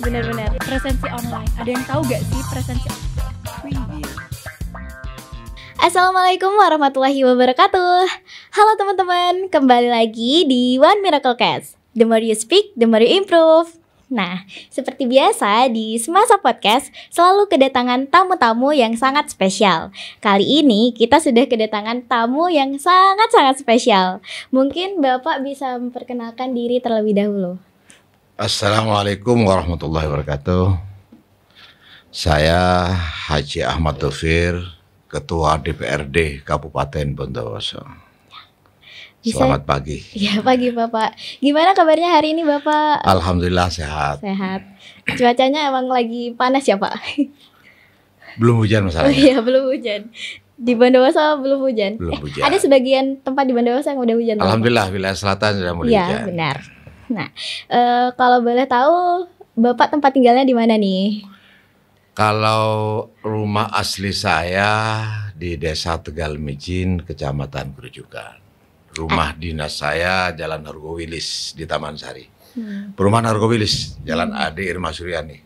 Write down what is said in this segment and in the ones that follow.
benar-benar presensi online. Ada yang tahu gak sih presensi online? Assalamualaikum warahmatullahi wabarakatuh. Halo teman-teman, kembali lagi di One Miracle Cast. The more you speak, the more you improve. Nah, seperti biasa di Semasa Podcast selalu kedatangan tamu-tamu yang sangat spesial. Kali ini kita sudah kedatangan tamu yang sangat-sangat spesial. Mungkin Bapak bisa memperkenalkan diri terlebih dahulu. Assalamualaikum warahmatullahi wabarakatuh. Saya Haji Ahmad Dhofir, Ketua DPRD Kabupaten Bondowoso. Selamat pagi. Ya, pagi Bapak. Gimana kabarnya hari ini Bapak? Alhamdulillah sehat. Sehat. Cuacanya emang lagi panas ya Pak? Belum hujan Oh masalahnya. iya, belum hujan. Di Bondowoso belum hujan. Belum hujan. Ada sebagian tempat di Bondowoso yang udah hujan. Alhamdulillah wilayah selatan sudah mulai Iya, hujan. benar. Nah, kalau boleh tahu Bapak tempat tinggalnya di mana nih? Kalau rumah asli saya di Desa Tegal Mijin, Kecamatan Grujugan. Rumah dinas saya Jalan Hargowilis di Taman Sari. Perumahan Hargowilis, Jalan Ade Irma Suryani.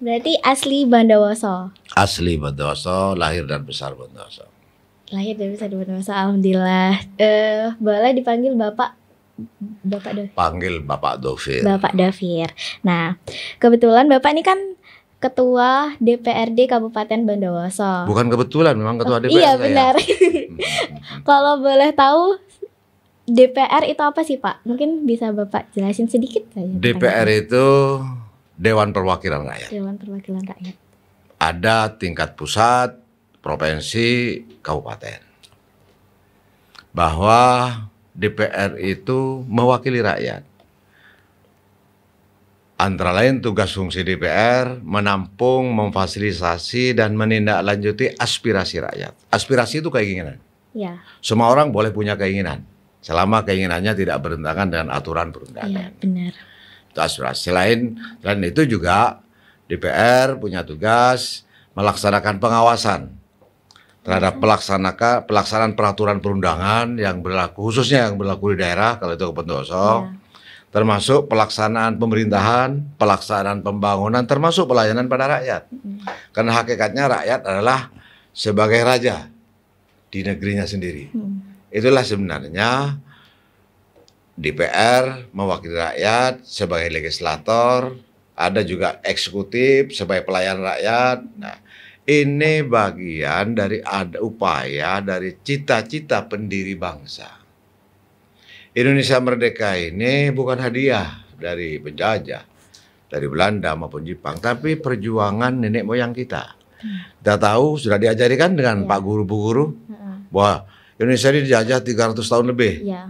Berarti asli Bondowoso. Asli Bondowoso, lahir dan besar Bondowoso. Lahir dan besar di Bondowoso, alhamdulillah. Boleh dipanggil Bapak Dhofir. Panggil Bapak Dhofir. Bapak Dhofir. Nah, kebetulan Bapak ini kan Ketua DPRD Kabupaten Bondowoso. Bukan kebetulan, memang ketua DPR Iya saya. benar. Kalau boleh tahu DPR itu apa sih Pak? Mungkin bisa Bapak jelasin sedikit saja. DPR itu Dewan Perwakilan Rakyat. Dewan Perwakilan Rakyat. Ada tingkat pusat, provinsi, kabupaten. Bahwa DPR itu mewakili rakyat. Antara lain tugas fungsi DPR menampung, memfasilitasi, dan menindaklanjuti aspirasi rakyat. Aspirasi itu keinginan. Ya. Semua orang boleh punya keinginan, selama keinginannya tidak bertentangan dengan aturan Iya, perundangan. benar. Itu aspirasi. Selain itu juga DPR punya tugas melaksanakan pengawasan terhadap pelaksanaan peraturan perundangan yang berlaku, khususnya yang berlaku di daerah, kalau itu ke Bondowoso. Ya. Termasuk pelaksanaan pemerintahan, pelaksanaan pembangunan, termasuk pelayanan pada rakyat. Karena hakikatnya rakyat adalah sebagai raja di negerinya sendiri. Itulah sebenarnya DPR mewakili rakyat sebagai legislator, ada juga eksekutif sebagai pelayan rakyat. Nah, ini bagian dari ada upaya dari cita-cita pendiri bangsa. Indonesia merdeka ini bukan hadiah dari penjajah, dari Belanda maupun Jepang, tapi perjuangan nenek moyang kita. Kita tahu, sudah diajarikan dengan Pak Guru-Bu Guru, bahwa Indonesia ini dijajah 300 tahun lebih, Ya.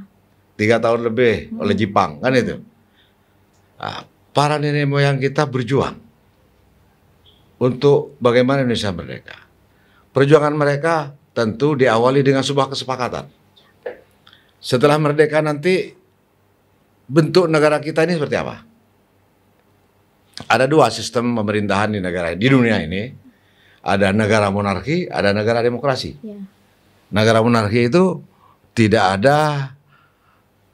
3 tahun lebih oleh Jepang, kan itu. Nah, para nenek moyang kita berjuang untuk bagaimana Indonesia merdeka. Perjuangan mereka tentu diawali dengan sebuah kesepakatan. Setelah merdeka nanti bentuk negara kita ini seperti apa? Ada dua sistem pemerintahan di negara di dunia ini. Ada negara monarki, ada negara demokrasi. Ya. Negara monarki itu tidak ada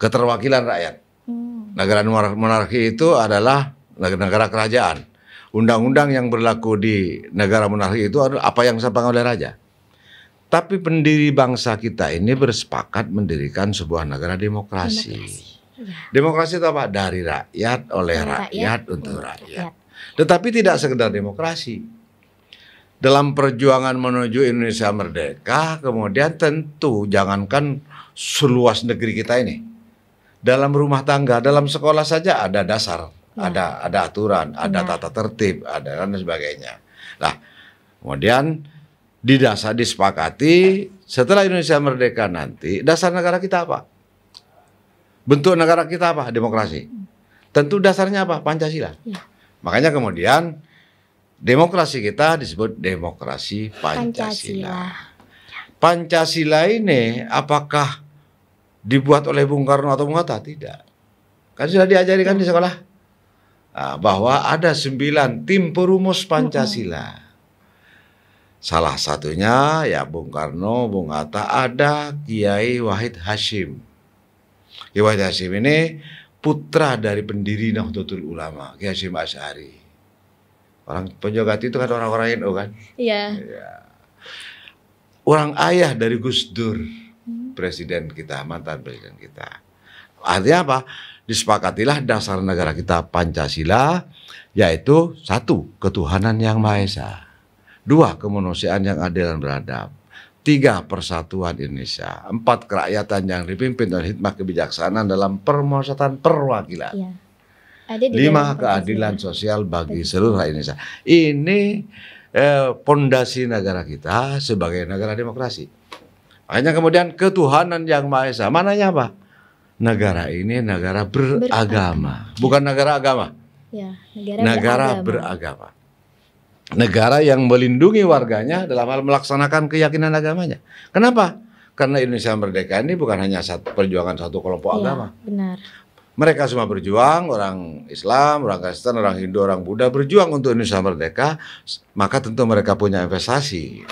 keterwakilan rakyat. Negara monarki itu adalah negara kerajaan. Undang-undang yang berlaku di negara monarki itu adalah apa yang disampaikan oleh raja. Tapi pendiri bangsa kita ini bersepakat mendirikan sebuah negara demokrasi. Demokrasi itu apa? Dari rakyat, oleh rakyat, untuk rakyat. Tetapi tidak sekedar demokrasi. Dalam perjuangan menuju Indonesia merdeka, kemudian tentu jangankan seluas negeri kita ini. Dalam rumah tangga, dalam sekolah saja ada dasar, ada aturan, ada tata tertib, ada dan sebagainya. Nah, kemudian disepakati setelah Indonesia merdeka nanti dasar negara kita apa? Bentuk negara kita apa? Demokrasi. Tentu dasarnya apa? Pancasila. Ya. Makanya kemudian demokrasi kita disebut demokrasi Pancasila. Pancasila ini apakah dibuat oleh Bung Karno atau Bung Hatta? Tidak. Kan sudah diajarikan di sekolah. Nah, bahwa ada 9 tim perumus Pancasila. Salah satunya ya Bung Karno, Bung Hatta, ada Kiai Wahid Hasyim. Kiai Wahid Hasyim ini putra dari pendiri Nahdlatul Ulama, Kiai Hasyim Asy'ari. Orang Ponjogati itu kan orang-orang NU kan? Iya. Ya. Orang ayah dari Gus Dur, presiden kita, mantan presiden kita. Artinya apa? Disepakatilah dasar negara kita Pancasila, yaitu 1. Ketuhanan yang Maha Esa, 2. Kemanusiaan yang adil dan beradab, 3. Persatuan Indonesia, 4. Kerakyatan yang dipimpin oleh hikmah kebijaksanaan dalam permusyawaratan perwakilan, Iya. Ada di 5. dalam Keadilan Pancasila. sosial bagi seluruh rakyat Indonesia. Ini pondasi negara kita sebagai negara demokrasi. Makanya kemudian ketuhanan yang Maha Esa, mananya apa? Negara ini negara beragama, bukan negara agama. Ya, Negara beragama. Negara yang melindungi warganya dalam hal melaksanakan keyakinan agamanya. Kenapa? Karena Indonesia merdeka ini bukan hanya perjuangan satu kelompok agama. Benar. Mereka semua berjuang, orang Islam, orang Kristen, orang Hindu, orang Buddha berjuang untuk Indonesia merdeka, maka tentu mereka punya investasi.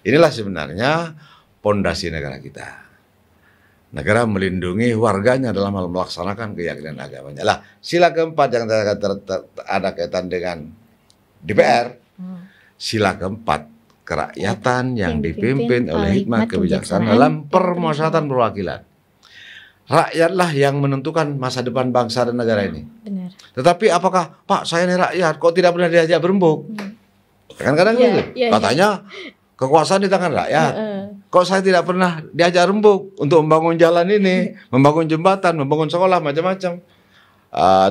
Inilah sebenarnya pondasi negara kita. Negara melindungi warganya dalam hal melaksanakan keyakinan agamanya. Lah, sila keempat yang ada kaitan dengan DPR, sila keempat, kerakyatan yang dipimpin oleh hikmat kebijaksanaan dalam permusyawaratan perwakilan. Rakyatlah yang menentukan masa depan bangsa dan negara ini. Benar. Tetapi apakah, Pak, saya ini rakyat, kok tidak pernah diajak berembuk? Kan kadang gitu. Katanya kekuasaan di tangan rakyat. Kok saya tidak pernah diajak rembuk untuk membangun jalan ini, membangun jembatan, membangun sekolah, macam-macam.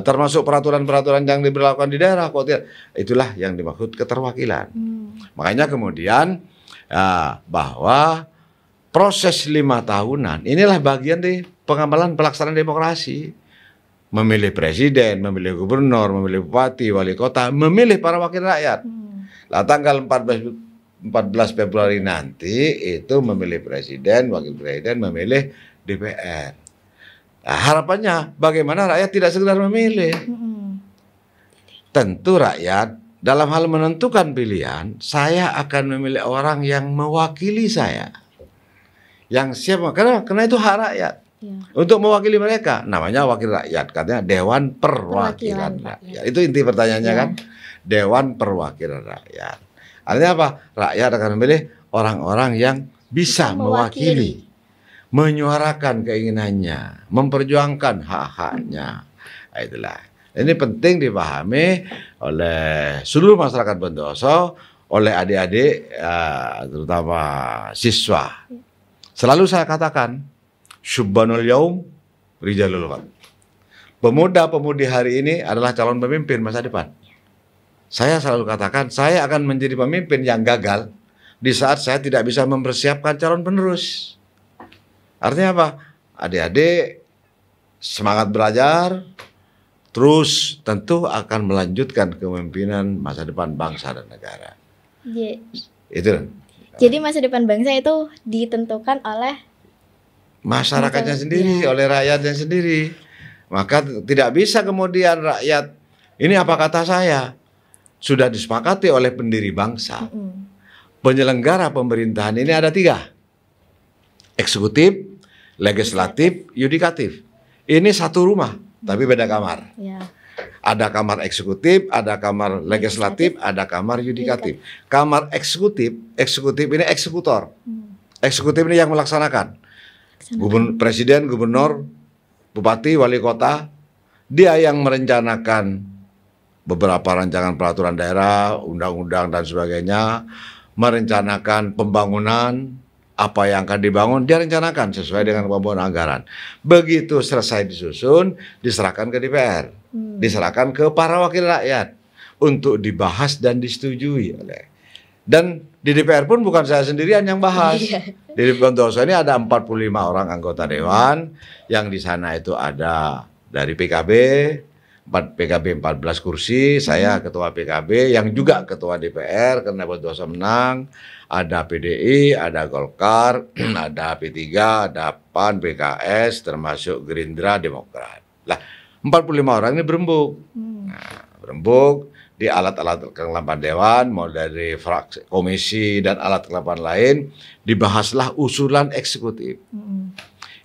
Termasuk peraturan-peraturan yang diberlakukan di daerah, kok tidak? Itulah yang dimaksud keterwakilan. Makanya kemudian bahwa proses 5 tahunan inilah bagian dari pengamalan pelaksanaan demokrasi. Memilih presiden, memilih gubernur, memilih bupati, wali kota, memilih para wakil rakyat. Lah tanggal 14 Februari nanti itu memilih presiden, wakil presiden, memilih DPR. Nah, harapannya bagaimana rakyat tidak sekedar memilih. Tentu rakyat dalam hal menentukan pilihan, saya akan memilih orang yang mewakili saya. Yang siap, karena itu hak rakyat. Untuk mewakili mereka, namanya wakil rakyat, katanya Dewan Perwakilan Rakyat. Itu inti pertanyaannya kan? Dewan Perwakilan Rakyat. Artinya apa? Rakyat akan memilih orang-orang yang bisa mewakili, menyuarakan keinginannya, memperjuangkan hak-haknya. Nah, itulah. Ini penting dipahami oleh seluruh masyarakat Bondowoso, oleh adik-adik, terutama siswa. Selalu saya katakan, Syubbanul Yaum Rijalul Ghad. Pemuda-pemudi hari ini adalah calon pemimpin masa depan. Saya selalu katakan, saya akan menjadi pemimpin yang gagal di saat saya tidak bisa mempersiapkan calon penerus. Artinya apa? Adik-adik semangat belajar, terus tentu akan melanjutkan kepemimpinan masa depan bangsa dan negara. Itu. Jadi masa depan bangsa itu ditentukan oleh masyarakatnya sendiri, oleh rakyatnya sendiri. Maka tidak bisa kemudian rakyat, ini apa kata saya, sudah disepakati oleh pendiri bangsa. Penyelenggara pemerintahan ini ada 3. Eksekutif, legislatif, yudikatif. Ini satu rumah, tapi beda kamar. Ada kamar eksekutif, ada kamar legislatif, ada kamar yudikatif. Kamar eksekutif ini eksekutor. Eksekutif ini yang melaksanakan. Presiden, gubernur, bupati, wali kota, dia yang merencanakan beberapa rancangan peraturan daerah, undang-undang dan sebagainya, merencanakan pembangunan, apa yang akan dibangun, dia rencanakan sesuai dengan kemampuan anggaran. Begitu selesai disusun, diserahkan ke DPR, diserahkan ke para wakil rakyat untuk dibahas dan disetujui oleh. Dan di DPR pun bukan saya sendirian yang bahas. Di Bondowoso ini ada 45 orang anggota dewan, yang di sana itu ada dari PKB, PKB 14 kursi, saya ketua PKB yang juga ketua DPR karena Bondowoso menang, ada PDI, ada Golkar, ada P3, ada PAN, PKS, termasuk Gerindra, Demokrat. Lah, 45 orang ini berembuk. Nah, berembuk di alat-alat kelengkapan dewan, mulai dari fraksi, komisi dan alat kelengkapan lain, dibahaslah usulan eksekutif.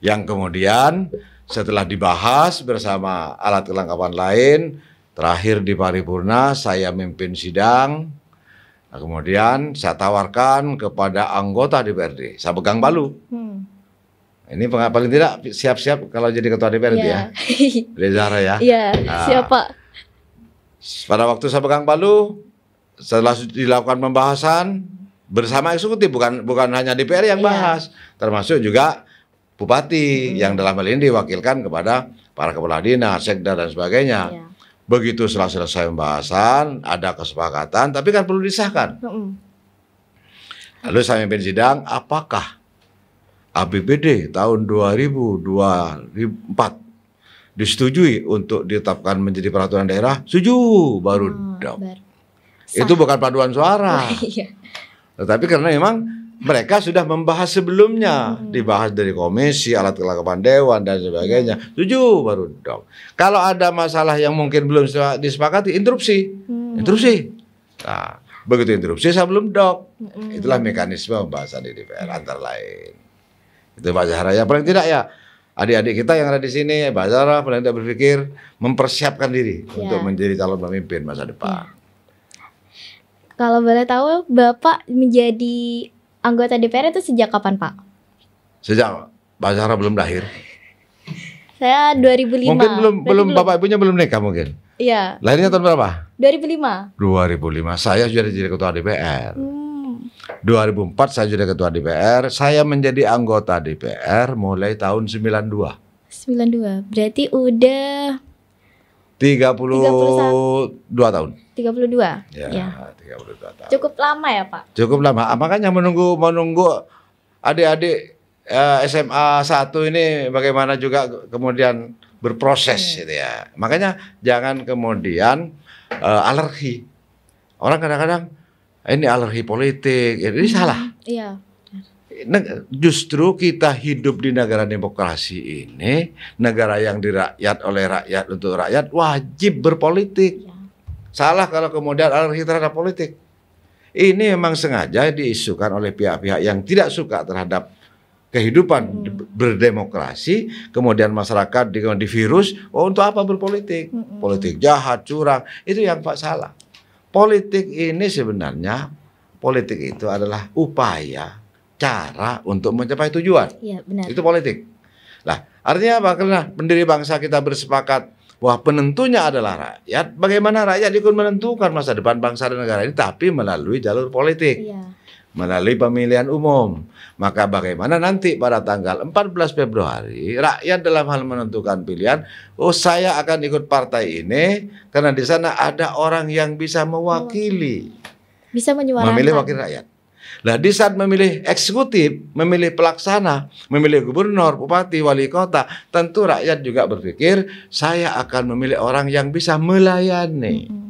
Yang kemudian setelah dibahas bersama alat kelengkapan lain, terakhir di paripurna saya memimpin sidang. Nah, kemudian saya tawarkan kepada anggota DPRD, saya pegang palu. Ini paling tidak siap-siap kalau jadi ketua DPRD ya. Rezara ya. Iya, Nah, siapa? pada waktu saya pegang palu, setelah dilakukan pembahasan bersama eksekutif, bukan hanya DPR yang bahas, termasuk juga bupati yang dalam hal ini diwakilkan kepada para kepala dinas, sekda dan sebagainya. Begitu setelah selesai pembahasan, ada kesepakatan, tapi kan perlu disahkan. Lalu saya mimpin sidang, apakah APBD tahun 2024 disetujui untuk ditetapkan menjadi peraturan daerah? Setuju, baru dong. Itu bukan paduan suara. Tetapi karena memang mereka sudah membahas sebelumnya, dibahas dari komisi, alat kelengkapan dewan dan sebagainya. Setuju, baru dong. Kalau ada masalah yang mungkin belum disepakati, interupsi. Interupsi. Nah, begitu interupsi saya belum dok. Itulah mekanisme pembahasan di DPR antara lain. Itu Pak Zahra ya, paling tidak ya adik-adik kita yang ada di sini, Pak Zahra paling tidak berpikir mempersiapkan diri untuk menjadi calon pemimpin masa depan. Kalau boleh tahu, Bapak menjadi anggota DPR itu sejak kapan, Pak? Sejak Pak Zahra belum lahir. Saya 2005. Mungkin belum bapak ibunya belum nikah mungkin. Iya. Lahirnya tahun berapa? 2005. 2005. Saya sudah jadi ketua DPR. 2004 saya sudah ketua DPR. Saya menjadi anggota DPR mulai tahun 92. 92. Berarti udah 32 tahun. 32. Ya. 32 tahun. Cukup lama ya, Pak? Cukup lama. Makanya menunggu adik-adik SMA 1 ini bagaimana juga kemudian berproses gitu ya. Makanya jangan kemudian alergi. Orang kadang-kadang ini alergi politik, ini salah. Iya. Justru kita hidup di negara demokrasi ini, negara yang dirakyat oleh rakyat untuk rakyat, wajib berpolitik. Salah kalau kemudian alergi terhadap politik. Ini memang sengaja diisukan oleh pihak-pihak yang tidak suka terhadap kehidupan berdemokrasi, kemudian masyarakat di virus, untuk apa berpolitik? Politik jahat, curang, itu yang Pak salah. Politik ini sebenarnya, politik itu adalah upaya, cara untuk mencapai tujuan. Iya, benar. Itu politik. Nah, artinya apa? Karena pendiri bangsa kita bersepakat bahwa penentunya adalah rakyat, bagaimana rakyat ikut menentukan masa depan bangsa dan negara ini, tapi melalui jalur politik. Melalui pemilihan umum. Maka bagaimana nanti pada tanggal 14 Februari rakyat dalam hal menentukan pilihan, oh saya akan ikut partai ini karena di sana ada orang yang bisa mewakili, bisa menyuarakan, memilih wakil rakyat. Nah, di saat memilih eksekutif, memilih pelaksana, memilih gubernur, bupati, wali kota, tentu rakyat juga berpikir saya akan memilih orang yang bisa melayani.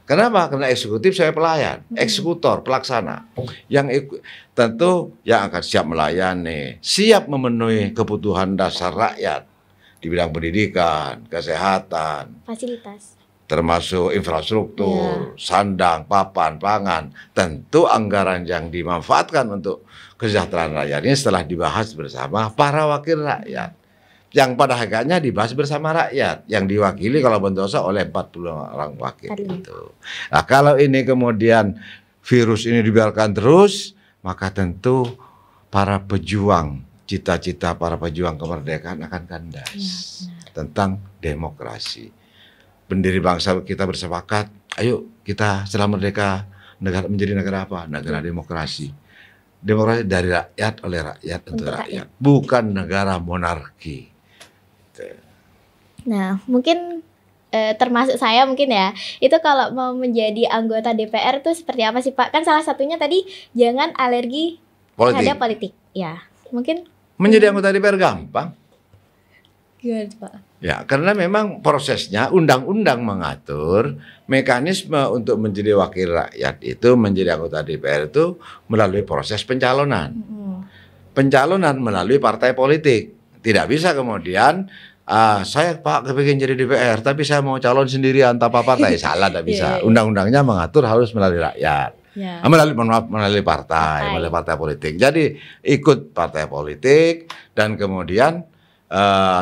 Kenapa? Karena eksekutif saya pelayan, eksekutor, pelaksana. Yang tentu yang akan siap melayani, siap memenuhi kebutuhan dasar rakyat di bidang pendidikan, kesehatan, fasilitas, termasuk infrastruktur, sandang, papan, pangan. Tentu anggaran yang dimanfaatkan untuk kesejahteraan rakyat ini setelah dibahas bersama para wakil rakyat. Yang pada hakikatnya dibahas bersama rakyat, yang diwakili kalau bentosa oleh 40 orang wakil itu. Nah, kalau ini kemudian virus ini dibiarkan terus, maka tentu para pejuang, cita-cita para pejuang kemerdekaan akan kandas tentang demokrasi. Pendiri bangsa kita bersepakat, ayo kita setelah merdeka negara menjadi negara apa? Negara demokrasi. Demokrasi dari rakyat oleh rakyat untuk rakyat, bukan negara monarki. Nah, mungkin termasuk saya mungkin ya, itu kalau mau menjadi anggota DPR tuh seperti apa sih Pak? Kan salah satunya tadi jangan alergi terhadap politik. Ya, mungkin menjadi anggota DPR gampang. Gimana Pak? Ya, karena memang prosesnya undang-undang mengatur mekanisme untuk menjadi wakil rakyat itu menjadi anggota DPR itu melalui proses pencalonan. Pencalonan melalui partai politik. Tidak bisa kemudian saya Pak kepingin jadi DPR, tapi saya mau calon sendirian tanpa partai. Salah, tidak bisa. Undang-undangnya mengatur harus melalui rakyat, melalui partai politik. Jadi ikut partai politik dan kemudian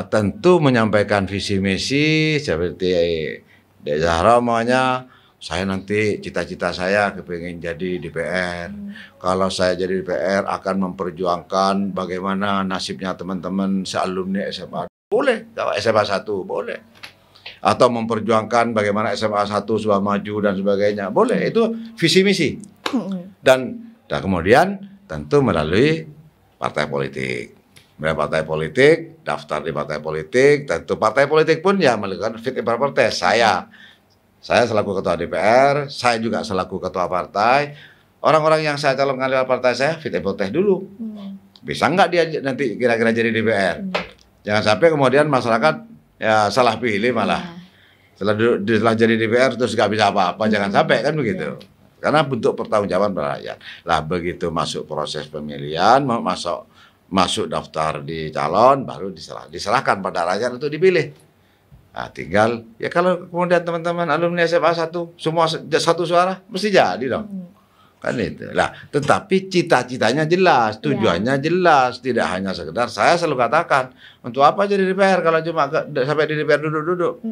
tentu menyampaikan visi misi seperti Dek Zahra maunya saya nanti cita-cita saya kepingin jadi DPR. Kalau saya jadi DPR akan memperjuangkan bagaimana nasibnya teman-teman sealumni SMA. Boleh, kalau SMA 1 boleh. Atau memperjuangkan bagaimana SMA 1 sudah maju dan sebagainya. Boleh, itu visi misi. Dan kemudian tentu melalui partai politik. Melalui partai politik, daftar di partai politik, tentu partai politik pun ya melakukan fit and proper test. Saya selaku ketua DPR, saya juga selaku ketua partai. Orang-orang yang saya calonkan lewat partai saya fit and proper test dulu. Bisa nggak dia nanti kira-kira jadi DPR? Jangan sampai kemudian masyarakat ya salah pilih malah. Setelah jadi DPR terus nggak bisa apa-apa. Jangan sampai kan begitu. Karena bentuk pertanggungjawaban pada rakyat. Lah begitu masuk proses pemilihan, masuk daftar di calon, baru diserahkan pada rakyat untuk dipilih. Nah, tinggal ya kalau kemudian teman-teman alumni SMA 1 semua satu suara mesti jadi dong. Kan itu. Lah, tetapi cita-citanya jelas, tujuannya jelas, tidak hanya sekedar saya selalu katakan, untuk apa jadi DPR kalau cuma sampai di DPR duduk-duduk.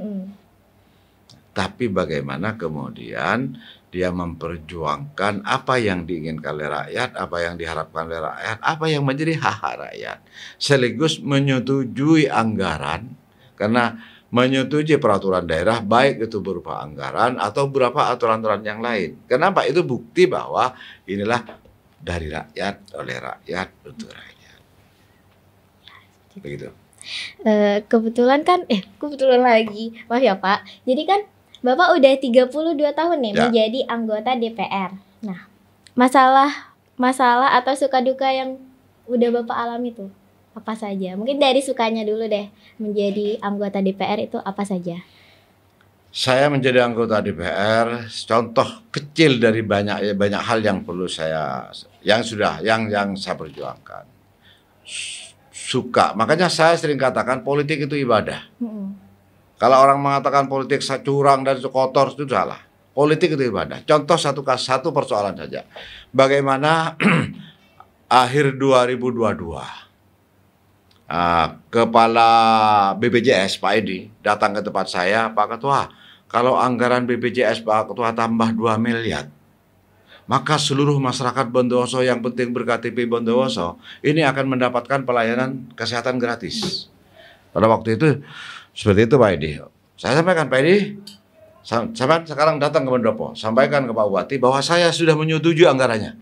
Tapi bagaimana kemudian dia memperjuangkan apa yang diinginkan oleh rakyat, apa yang diharapkan oleh rakyat, apa yang menjadi hak rakyat. Sekaligus menyetujui anggaran, karena menyetujui peraturan daerah baik itu berupa anggaran atau berupa aturan-aturan yang lain. Kenapa? Itu bukti bahwa inilah dari rakyat, oleh rakyat, untuk rakyat. Begitu. Kebetulan lagi, maaf ya Pak. Jadi kan Bapak udah 32 tahun nih menjadi anggota DPR. Nah, masalah atau suka duka yang udah Bapak alami tuh apa saja? Mungkin dari sukanya dulu deh, menjadi anggota DPR itu apa saja? Saya menjadi anggota DPR, contoh kecil dari banyak hal yang perlu yang saya perjuangkan. Suka, makanya saya sering katakan politik itu ibadah. Kalau orang mengatakan politik curang dan kotor itu salah. Politik itu ibadah. Contoh satu persoalan saja. Bagaimana akhir 2022 Kepala BPJS Pak Edi datang ke tempat saya, Pak Ketua, kalau anggaran BPJS Pak Ketua tambah 2 miliar, maka seluruh masyarakat Bondowoso yang penting berKTP Bondowoso ini akan mendapatkan pelayanan kesehatan gratis. Pada waktu itu seperti itu Pak Edi. Saya sampaikan Pak Edi, sampai sekarang datang ke Pendopo, sampaikan ke Pak Bupati bahwa saya sudah menyetujui anggarannya.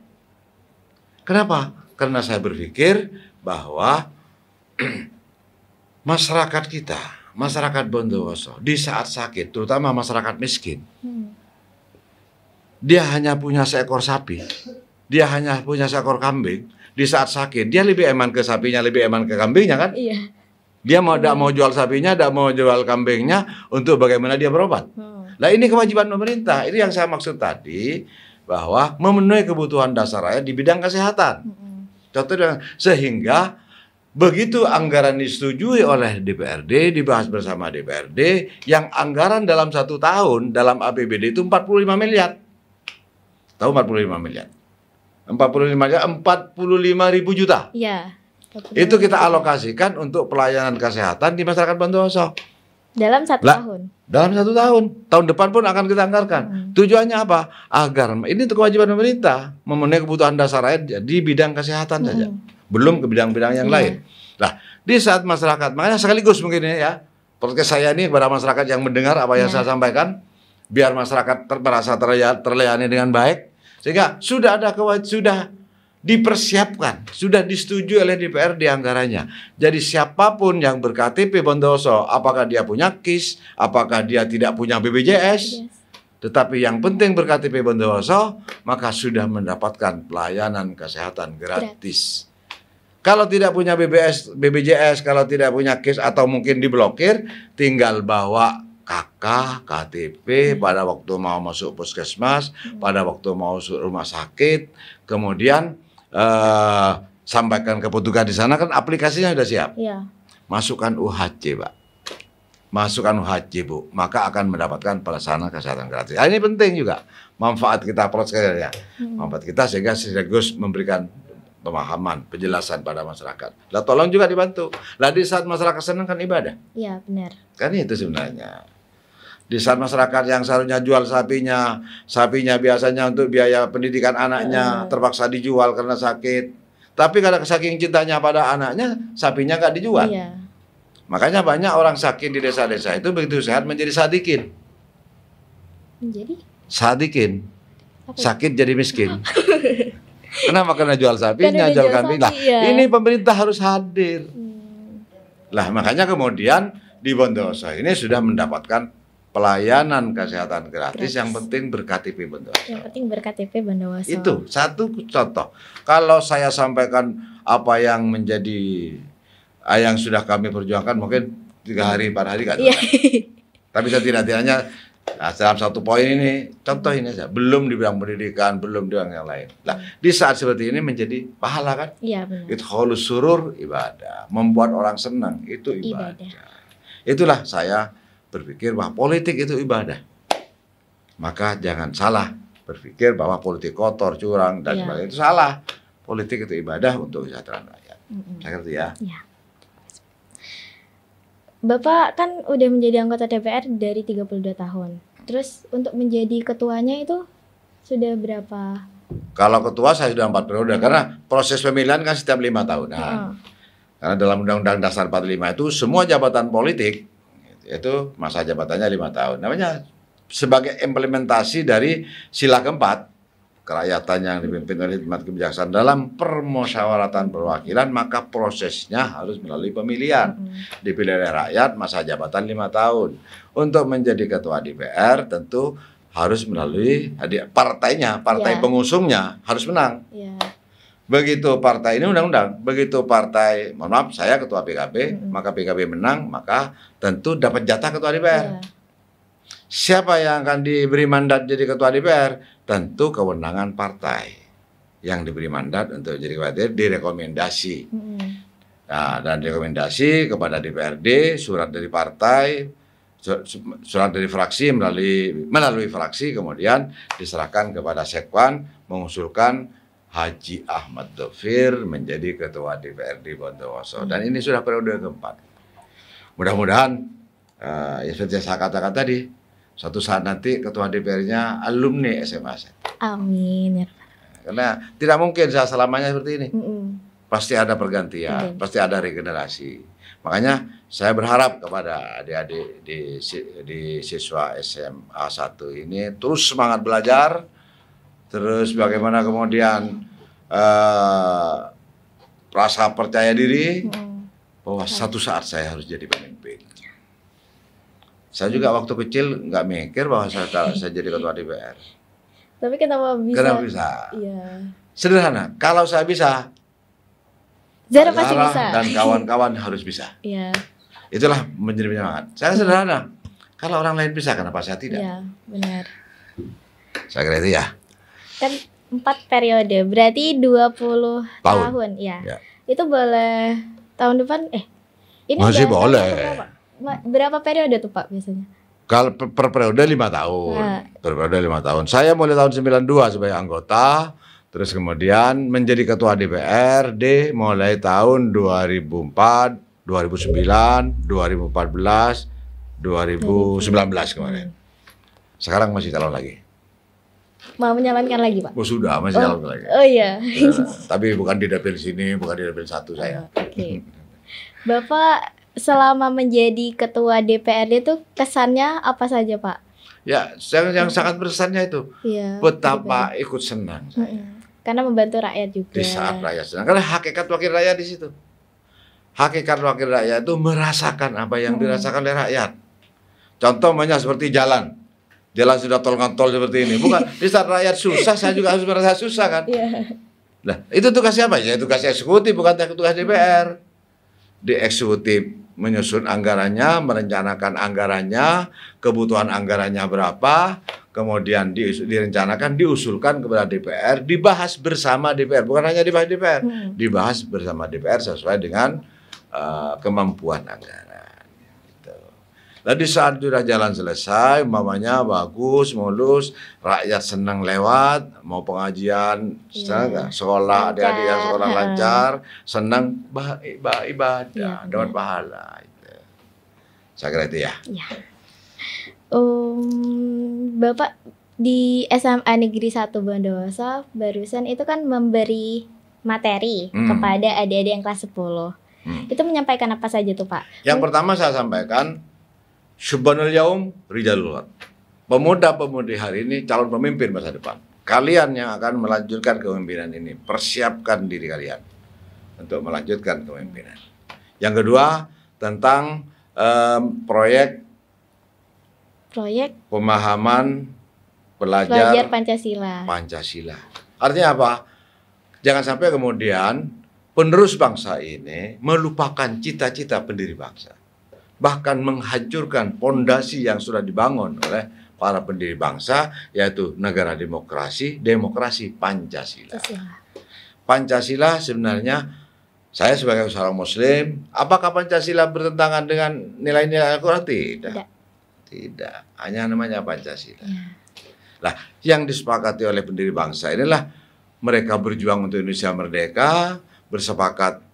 Kenapa? Karena saya berpikir bahwa masyarakat kita, masyarakat Bondowoso di saat sakit, terutama masyarakat miskin, dia hanya punya seekor sapi, dia hanya punya seekor kambing. Di saat sakit, dia lebih eman ke sapinya, lebih eman ke kambingnya kan? Iya. Dia tidak mau jual sapinya, tidak mau jual kambingnya untuk bagaimana dia berobat. Nah ini kewajiban pemerintah. Ini yang saya maksud tadi, bahwa memenuhi kebutuhan dasar rakyat di bidang kesehatan. Contohnya, sehingga begitu anggaran disetujui oleh DPRD, dibahas bersama DPRD, yang anggaran dalam 1 tahun dalam APBD itu 45 miliar. Tahu 45 miliar? 45 miliar, 45.000 juta. Iya. Itu kita alokasikan untuk pelayanan kesehatan di masyarakat Bondowoso. Dalam 1 tahun? Dalam 1 tahun. Tahun depan pun akan kita anggarkan. Tujuannya apa? Agar, ini untuk kewajiban pemerintah, memenuhi kebutuhan dasar rakyat di bidang kesehatan saja. Belum ke bidang-bidang yang lain. Nah, di saat masyarakat, makanya sekaligus mungkin ya, podcast saya ini kepada masyarakat yang mendengar apa yang saya sampaikan, biar masyarakat merasa terlayani dengan baik, sehingga sudah dipersiapkan, sudah disetujui oleh DPR di anggarannya. Jadi siapapun yang berKTP Bondowoso, apakah dia punya KIS, apakah dia tidak punya BPJS, tetapi yang penting berKTP Bondowoso, maka sudah mendapatkan pelayanan kesehatan gratis. Kalau tidak punya BPJS, kalau tidak punya KIS atau mungkin diblokir, tinggal bawa KK, KTP pada waktu mau masuk puskesmas, pada waktu mau masuk rumah sakit, kemudian sampaikan ke petugas di sana, kan aplikasinya sudah siap. Iya. Masukkan UHC, Pak. Masukkan UHC, Bu. Maka akan mendapatkan pelayanan kesehatan gratis. Nah, ini penting juga. Manfaat kita prosesnya. Manfaat kita sehingga sekaligus memberikan pemahaman, penjelasan pada masyarakat. Lah tolong juga dibantu. Lah di saat masyarakat senang kan ibadah. Iya, benar. Kan itu sebenarnya. Di saat masyarakat yang seharusnya jual sapinya biasanya untuk biaya pendidikan anaknya terpaksa dijual karena sakit. Tapi karena saking cintanya pada anaknya, sapinya nggak dijual. Iya. Makanya banyak orang sakit di desa-desa itu begitu sehat menjadi sadikin. Jadi Sadikin. apa? Sakit jadi miskin. Kenapa? Karena jual sapinya, Karena jual jual kambing. sapi, Nah, ya. ini pemerintah harus hadir. Lah, makanya kemudian di Bondowoso ini sudah mendapatkan pelayanan kesehatan gratis. Yang penting ber-KTP Bondowoso. Yang penting ber-KTP Bondowoso. Itu satu contoh. Kalau saya sampaikan apa yang menjadi yang sudah kami perjuangkan mungkin 3 hari 4 hari kan. Iya. Tapi saya tidak dalam satu poin ini, contoh ini saja, belum di bidang pendidikan, belum di bidang yang lain. Nah, di saat seperti ini menjadi pahala kan? Iya, benar. Idkhalus surur ibadah, membuat orang senang itu ibadah. Itulah saya berpikir bahwa politik itu ibadah. Maka jangan salah berpikir bahwa politik kotor, curang dan sebagainya itu salah. Politik itu ibadah untuk kesejahteraan rakyat. Saya ngerti ya. Iya. Bapak kan udah menjadi anggota DPR dari 32 tahun. Terus untuk menjadi ketuanya itu sudah berapa? Kalau ketua saya sudah 4 periode karena proses pemilihan kan setiap 5 tahunan. Karena dalam Undang-Undang Dasar 45 itu semua jabatan politik itu masa jabatannya 5 tahun. Namanya sebagai implementasi dari sila keempat kerakyatan yang dipimpin oleh hikmat kebijaksanaan dalam permusyawaratan perwakilan, maka prosesnya harus melalui pemilihan. Dipilih oleh rakyat masa jabatan 5 tahun. Untuk menjadi ketua DPR tentu harus melalui partainya, partai pengusungnya harus menang. Begitu partai ini undang-undang, begitu partai, mohon maaf saya ketua PKB, maka PKB menang, maka tentu dapat jatah ketua DPR. Siapa yang akan diberi mandat jadi ketua DPR? Tentu kewenangan partai yang diberi mandat untuk jadi ketua DPR direkomendasi. Nah, dan rekomendasi kepada DPRD, surat dari partai, surat dari fraksi melalui fraksi, kemudian diserahkan kepada Sekwan mengusulkan Haji Ahmad Dhofir menjadi ketua DPRD Bondowoso. Dan ini sudah periode keempat. Mudah-mudahan ya seperti yang saya katakan tadi, suatu saat nanti ketua DPR-nya alumni SMA. Amin. Karena tidak mungkin saya selamanya seperti ini. Pasti ada pergantian, pasti ada regenerasi. Makanya saya berharap kepada adik-adik di siswa SMA 1 ini terus semangat belajar, terus bagaimana kemudian rasa percaya diri bahwa satu saat saya harus jadi pemimpin. Saya juga waktu kecil nggak mikir bahwa saya jadi ketua DPR. Tapi kenapa bisa? Kenapa bisa? Iya. Sederhana. Kalau saya bisa, Zara pasti bisa. Dan kawan-kawan harus bisa. Iya. Itulah menjadi penyemangat. Saya sederhana. Kalau orang lain bisa, kenapa saya tidak? Iya, benar. Saya kira itu ya. Kan 4 periode, berarti 20 tahun. Ya. Itu boleh tahun depan? Ini masih boleh. Berapa periode tuh Pak biasanya? Kalau per periode 5 tahun. Per periode 5 tahun. Saya mulai tahun 92 sebagai anggota, terus kemudian menjadi ketua DPRD mulai tahun 2004, 2009, 2014, 2019 kemarin. Sekarang masih calon lagi. Mau menyalonkan lagi Pak? Oh sudah, masih calon lagi. Oh iya. Tapi bukan di dapil sini, bukan di dapil 1 saya. Oke. Bapak selama menjadi ketua DPRD itu kesannya apa saja Pak? Ya, yang sangat berkesannya itu betapa ikut senang saya. Karena membantu rakyat juga. Di saat rakyat senang, karena hakikat wakil rakyat di situ. Hakikat wakil rakyat itu merasakan apa yang dirasakan oleh rakyat. Contohnya seperti jalan sudah tol ngantol seperti ini. Bukan di saat rakyat susah, saya juga harus merasa susah kan? Nah, itu tugas siapa? Ya tugas eksekutif, bukan tugas DPR. Di eksekutif menyusun anggarannya, merencanakan anggarannya, kebutuhan anggarannya berapa, kemudian direncanakan, diusulkan kepada DPR, dibahas bersama DPR, bukan hanya dibahas DPR, dibahas bersama DPR sesuai dengan kemampuan anggaran. Gitu. Nah, di saat sudah jalan selesai, umpamanya bagus, mulus, rakyat senang lewat, mau pengajian, sekolah, adik-adik yang sekolah lancar, senang ibadah, dapat pahala. Saya kira itu ya. Bapak di SMA Negeri 1 Bondowoso barusan itu kan memberi materi kepada adik-adik yang kelas 10. Itu menyampaikan apa saja tuh Pak? Yang pertama saya sampaikan, Syubhanul Yaum Rijalul. Pemuda-pemudi hari ini calon pemimpin masa depan. Kalian yang akan melanjutkan kepemimpinan ini, persiapkan diri kalian untuk melanjutkan kepemimpinan. Yang kedua, tentang proyek pemahaman belajar Pancasila. Artinya apa? Jangan sampai kemudian penerus bangsa ini melupakan cita-cita pendiri bangsa. Bahkan menghancurkan pondasi yang sudah dibangun oleh para pendiri bangsa, yaitu negara demokrasi Pancasila. Pancasila sebenarnya, saya sebagai seorang Muslim, apakah Pancasila bertentangan dengan nilai-nilai Al-Quran? Tidak. Hanya namanya Pancasila. Nah, yang disepakati oleh pendiri bangsa inilah mereka berjuang untuk Indonesia merdeka, bersepakat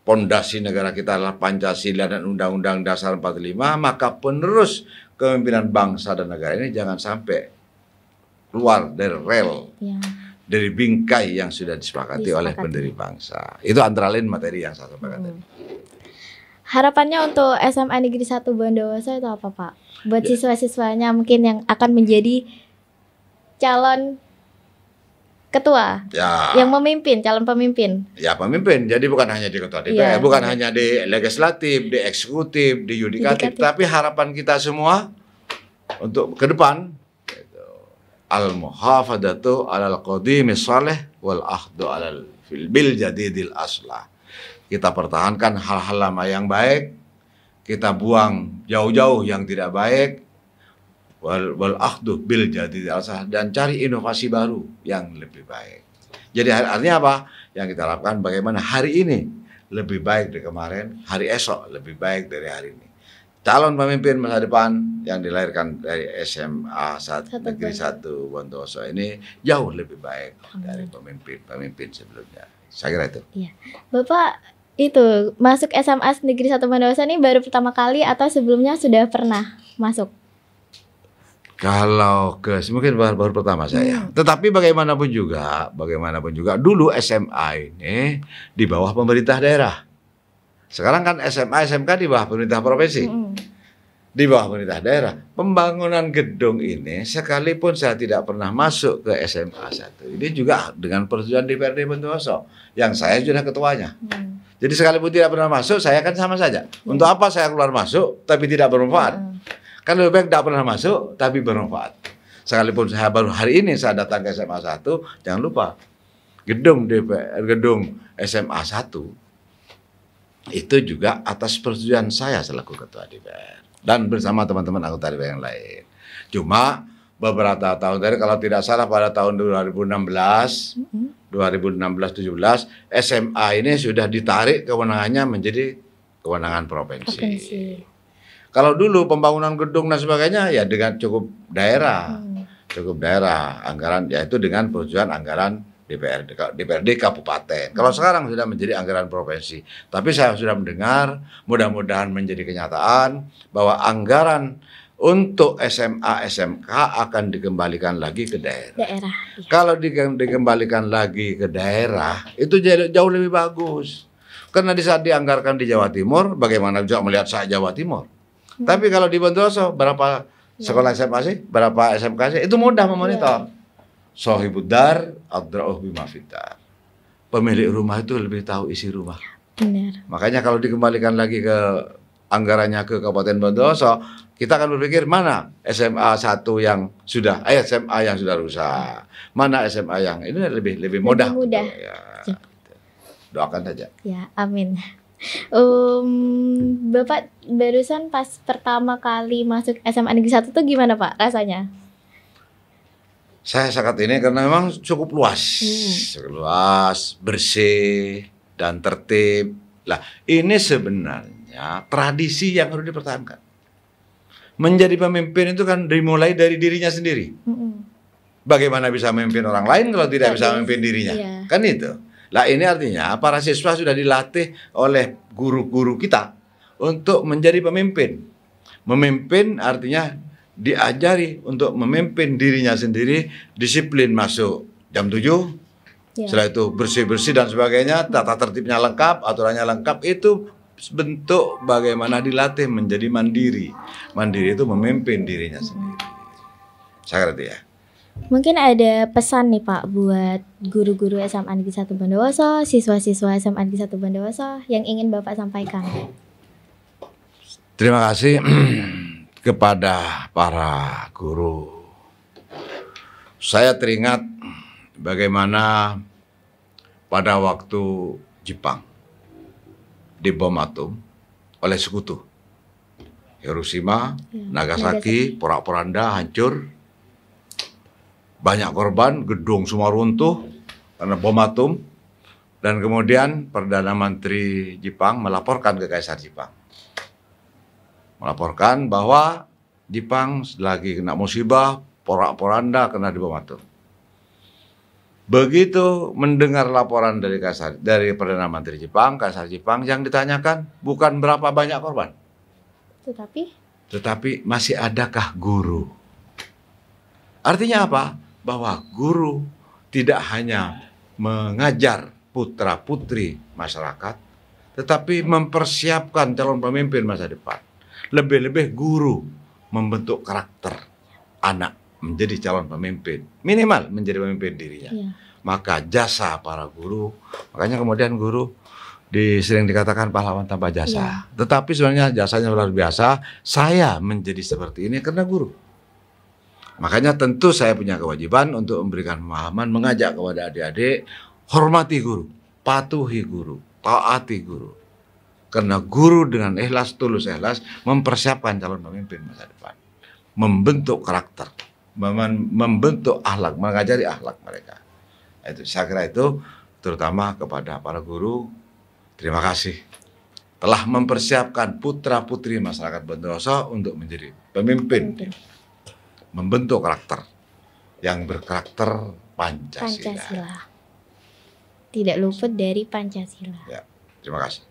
pondasi negara kita adalah Pancasila dan Undang-Undang Dasar 45, maka penerus kepemimpinan bangsa dan negara ini jangan sampai keluar dari rel, dari bingkai yang sudah disepakati oleh pendiri bangsa. Itu antara lain materi yang saya sampaikan tadi. Harapannya untuk SMA Negeri 1 Bondowoso itu apa Pak? Buat siswa-siswanya mungkin yang akan menjadi calon ketua, yang memimpin, calon pemimpin. Ya, pemimpin. Jadi bukan hanya di ketua DPR, bukan hanya di legislatif, di eksekutif, di yudikatif, tapi harapan kita semua untuk ke depan al-muhafadatu alal qadimi salih wal ahdu alal bil jadidil aslah. Kita pertahankan hal-hal lama yang baik, kita buang jauh-jauh yang tidak baik. Wal akhdu bil jadidil aslah, dan cari inovasi baru yang lebih baik. Jadi artinya apa? Yang kita harapkan bagaimana hari ini lebih baik dari kemarin, hari esok lebih baik dari hari ini. Calon pemimpin masa depan yang dilahirkan dari SMA Negeri 1 Bondowoso ini jauh lebih baik dari pemimpin sebelumnya. Saya kira itu. Iya. Bapak itu masuk SMA Negeri 1 Bondowoso ini baru pertama kali atau sebelumnya sudah pernah masuk? Kalau mungkin baru pertama saya. Tetapi bagaimanapun juga dulu SMA ini di bawah pemerintah daerah. Sekarang kan SMA SMK di bawah pemerintah provinsi. Di bawah pemerintah daerah. Pembangunan gedung ini sekalipun saya tidak pernah masuk ke SMA 1. Ini juga dengan persetujuan DPRD Bondowoso yang saya sudah ketuanya. Jadi sekalipun tidak pernah masuk, saya kan sama saja. Untuk apa saya keluar masuk tapi tidak bermanfaat? Kan lebih baik tidak pernah masuk tapi bermanfaat. Sekalipun saya baru hari ini saya datang ke SMA 1, jangan lupa gedung DPR, gedung SMA 1 itu juga atas persetujuan saya selaku ketua DPR dan bersama teman-teman anggota DPR yang lain. Cuma beberapa tahun tadi, kalau tidak salah pada tahun 2016, 2016-17 SMA ini sudah ditarik kewenangannya menjadi kewenangan provinsi. Kalau dulu pembangunan gedung dan sebagainya ya dengan cukup daerah anggaran, yaitu dengan persetujuan anggaran DPRD kabupaten. Kalau sekarang sudah menjadi anggaran provinsi. Tapi saya sudah mendengar, mudah-mudahan menjadi kenyataan bahwa anggaran untuk SMA SMK akan dikembalikan lagi ke daerah. Kalau dikembalikan lagi ke daerah itu jauh lebih bagus. Karena di saat dianggarkan di Jawa Timur, bagaimana juga melihat saya Jawa Timur. Tapi kalau di Bondowoso berapa sekolah SMA sih, berapa SMK sih, itu mudah memonitor. Sohibudar adra'uh bima fitar. Pemilik rumah itu lebih tahu isi rumah. Benar. Makanya kalau dikembalikan lagi ke anggarannya ke Kabupaten Bondowoso, kita akan berpikir mana SMA 1 yang sudah, SMA yang sudah rusak, mana SMA yang ini lebih mudah. Ya, doakan saja. Ya, amin. Bapak barusan pas pertama kali masuk SMA Negeri 1 tuh gimana Pak rasanya? Saya saat ini karena memang cukup luas, bersih dan tertib. Lah, ini sebenarnya tradisi yang harus dipertahankan. Menjadi pemimpin itu kan dimulai dari dirinya sendiri. Bagaimana bisa memimpin orang lain kalau tidak bisa memimpin dirinya? Iya. Kan itu. Lah ini artinya para siswa sudah dilatih oleh guru-guru kita untuk menjadi pemimpin. Memimpin artinya diajari untuk memimpin dirinya sendiri, disiplin masuk jam 7. Setelah itu bersih-bersih dan sebagainya, tata tertibnya lengkap, aturannya lengkap, itu bentuk bagaimana dilatih menjadi mandiri. Mandiri itu memimpin dirinya sendiri. Saya ngerti ya. Mungkin ada pesan nih Pak buat guru-guru SMA Negeri 1 Bondowoso, siswa-siswa SMA Negeri 1 Bondowoso yang ingin Bapak sampaikan. Terima kasih kepada para guru. Saya teringat bagaimana pada waktu Jepang dibom atom oleh sekutu. Hiroshima, Nagasaki, porak-poranda, hancur. Banyak korban, gedung semua runtuh karena bom atom. Dan kemudian Perdana Menteri Jepang melaporkan ke Kaisar Jepang. Melaporkan bahwa Jepang lagi kena musibah, porak-poranda kena dibom atom. Begitu mendengar laporan dari Perdana Menteri Jepang, Kaisar Jepang, yang ditanyakan bukan berapa banyak korban, tetapi masih adakah guru. Artinya apa? Bahwa guru tidak hanya mengajar putra-putri masyarakat, tetapi mempersiapkan calon pemimpin masa depan. Lebih-lebih guru membentuk karakter anak menjadi calon pemimpin, minimal menjadi pemimpin dirinya. Maka jasa para guru, makanya kemudian guru sering dikatakan pahlawan tanpa jasa. Tetapi sebenarnya jasanya luar biasa. Saya menjadi seperti ini karena guru. Makanya tentu saya punya kewajiban untuk memberikan pemahaman, mengajak kepada adik-adik, hormati guru, patuhi guru, taati guru. Karena guru dengan ikhlas, tulus ikhlas, mempersiapkan calon pemimpin masa depan. Membentuk karakter, membentuk akhlak, mengajari akhlak mereka. Itu, saya kira itu terutama kepada para guru. Terima kasih telah mempersiapkan putra-putri masyarakat Bondowoso untuk menjadi pemimpin. Membentuk karakter yang berkarakter Pancasila. Tidak luput dari Pancasila. Ya, terima kasih.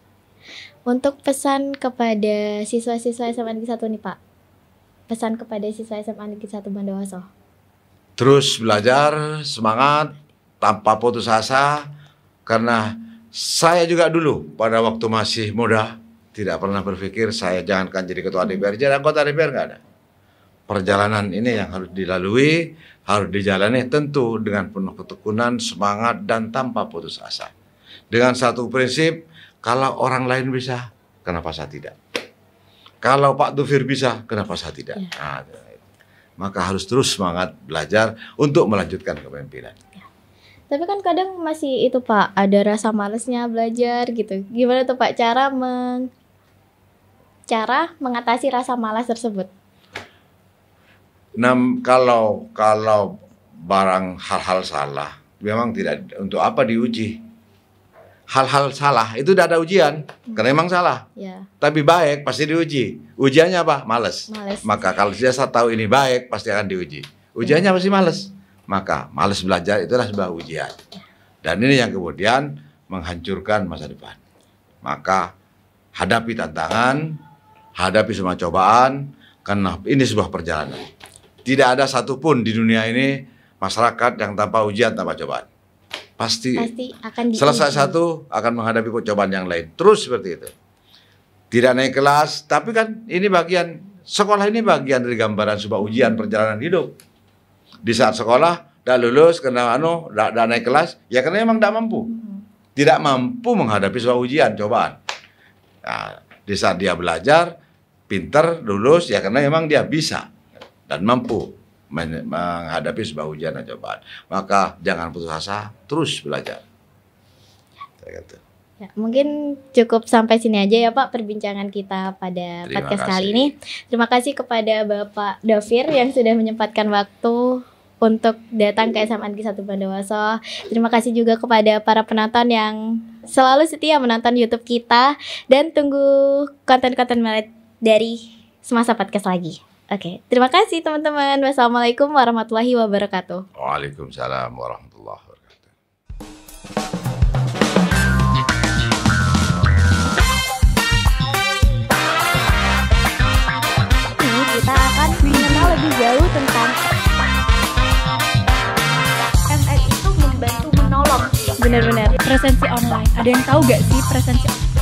Untuk pesan kepada siswa-siswa SMA Negeri 1 nih Pak. Pesan kepada siswa SMA Negeri 1 Bondowoso. Terus belajar, semangat, tanpa putus asa. Karena saya juga dulu pada waktu masih muda tidak pernah berpikir saya jangankan jadi ketua DPR, jadi anggota DPR nggak ada. Perjalanan ini yang harus dilalui, harus dijalani tentu dengan penuh ketekunan, semangat, dan tanpa putus asa. Dengan satu prinsip, kalau orang lain bisa, kenapa saya tidak? Kalau Pak Dufir bisa, kenapa saya tidak? Nah, maka harus terus semangat belajar untuk melanjutkan kepemimpinan. Tapi kan kadang masih itu Pak, ada rasa malesnya belajar gitu. Gimana tuh Pak cara mengatasi rasa malas tersebut? Nah, kalau barang hal-hal salah, memang tidak, untuk apa diuji? Hal-hal salah itu tidak ada ujian, karena memang salah. Tapi baik pasti diuji. Ujiannya apa? Males. Maka kalau dia tahu ini baik, pasti akan diuji. Ujiannya pasti males. Maka males belajar itulah sebuah ujian. Dan ini yang kemudian menghancurkan masa depan. Maka hadapi tantangan, hadapi semua cobaan, karena ini sebuah perjalanan. Tidak ada satupun di dunia ini masyarakat yang tanpa ujian, tanpa cobaan. Pasti akan selesai satu akan menghadapi cobaan yang lain. Terus seperti itu. Tidak naik kelas, tapi kan ini bagian, sekolah ini bagian dari gambaran sebuah ujian perjalanan hidup. Di saat sekolah, tidak lulus, karena tidak naik kelas, ya karena memang tidak mampu. Tidak mampu menghadapi sebuah ujian, cobaan. Nah, di saat dia belajar, pinter, lulus, ya karena memang dia bisa dan mampu menghadapi sebuah ujian dan cobaan. Maka jangan putus asa, terus belajar. Ya, mungkin cukup sampai sini aja ya Pak perbincangan kita pada podcast kali ini. Terima kasih kepada Bapak Dafir yang sudah menyempatkan waktu untuk datang ke SMA Negeri 1 Bondowoso. Terima kasih juga kepada para penonton yang selalu setia menonton YouTube kita. Dan tunggu konten-konten menarik dari Semasa Podcast lagi. Oke, terima kasih teman-teman. Wassalamualaikum warahmatullahi wabarakatuh. Waalaikumsalam warahmatullahi wabarakatuh. Ini kita akan mengenal lebih jauh tentang ML itu membantu menolong. Benar-benar presensi online. Ada yang tahu gak sih presensi